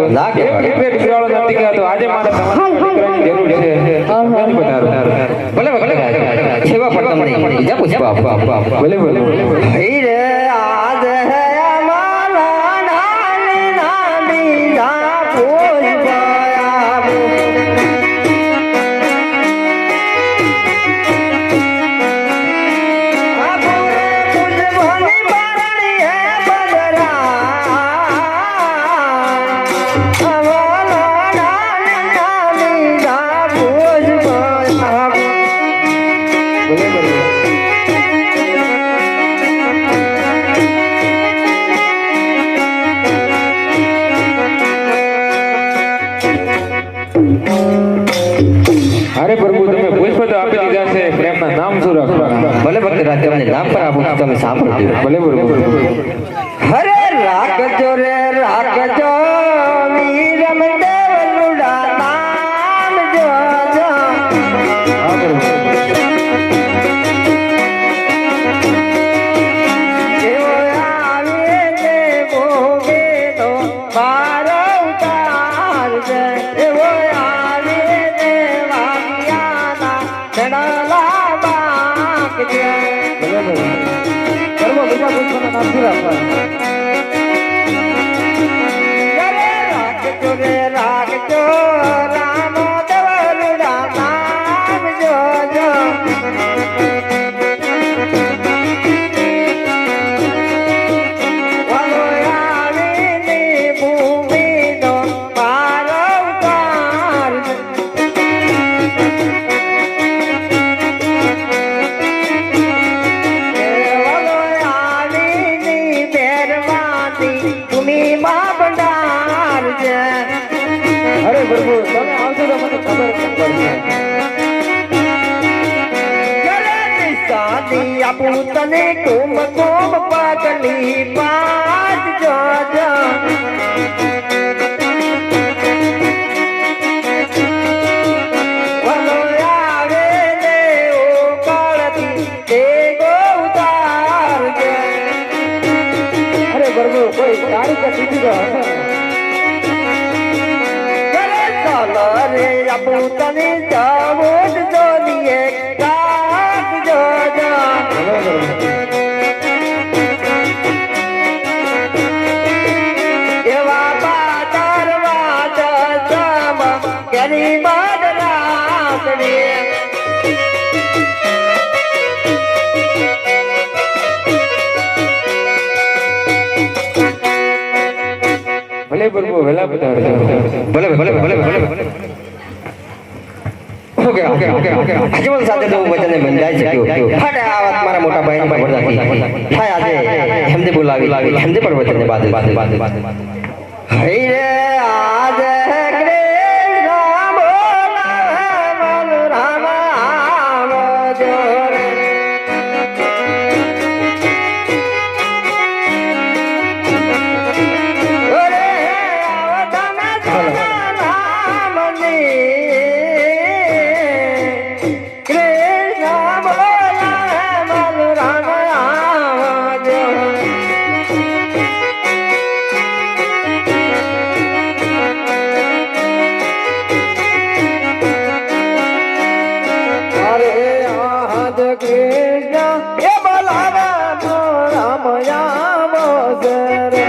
ના કે એટલે વિચારો નથી કે તો આજે મારે તમારા દીકરાની જરૂર છે ભલે ભલે સેવા પર તમને બીજા પૂછવા ભલે ભલે હઈ રે આજ હે અમારા નાની નાની ના કોઈ પાયા અરે પ્રભુ તમે પુષ્પ તો આપી દીધા છે પ્રેમના નામ શું રાખવાના ભલે ભક્ત રાજા મને નામ પર આપો તમે સાંભળજો ભલે પ્રભુ હરે રાખજો રે રાખજો વીરમ દેવ લુડા નામ જોજો એવો આવે ને ભોગે તો મારો ઉતાર છે એવો આવે ને વાગ્યાના ચડલા બાક છે ભલે ભલે સર્વ બીજા પુષ્પના નામ શું રાખવાના રાખજો રે રાખજો રામ દેવલુડા નામ જોજો વાલો આવીને ભૂમિનો મારો ઉતાર વાલો આવીને મહેરબાની ભૂમિમાં ભંડાર છે અરે પ્રભુ તમે આવશો તો મને ખબર પડશે સાદી આપું તને કોમ કોમ પાકલી પાત જોજો વલો આવે ને ઓ કાળતી તે ગોતાર છે અરે પ્રભુ કોઈ તારીખ કે તિથિ તો હશે ચાલો રે આપું તને જાવો જોડીએ કાક જોજો એવા પાતર વાત સમ ગરી બાદ રાખડી ભલે પ્રભુ વેલા પધારજો ભલે ભલે ભલે ભલે ઓકે ઓકે ઓકે ઓકે આજવલ સાથે તો વચને બંધાઈ શક્યો ફાટે આ વાત મારા મોટા ભાઈને ખબર નથી થાય આજે હેમદે બોલાવી હેમદે પર વચને બાદ હઈ રે આજ કૃષ્ણ બોલ રામ આવજો રે ઓરે આવતન નામની કૃષ્ણ બોલ રામ આવજો અરે આદ કૃષ્ણ એ બોલાવે રામ આવજો રે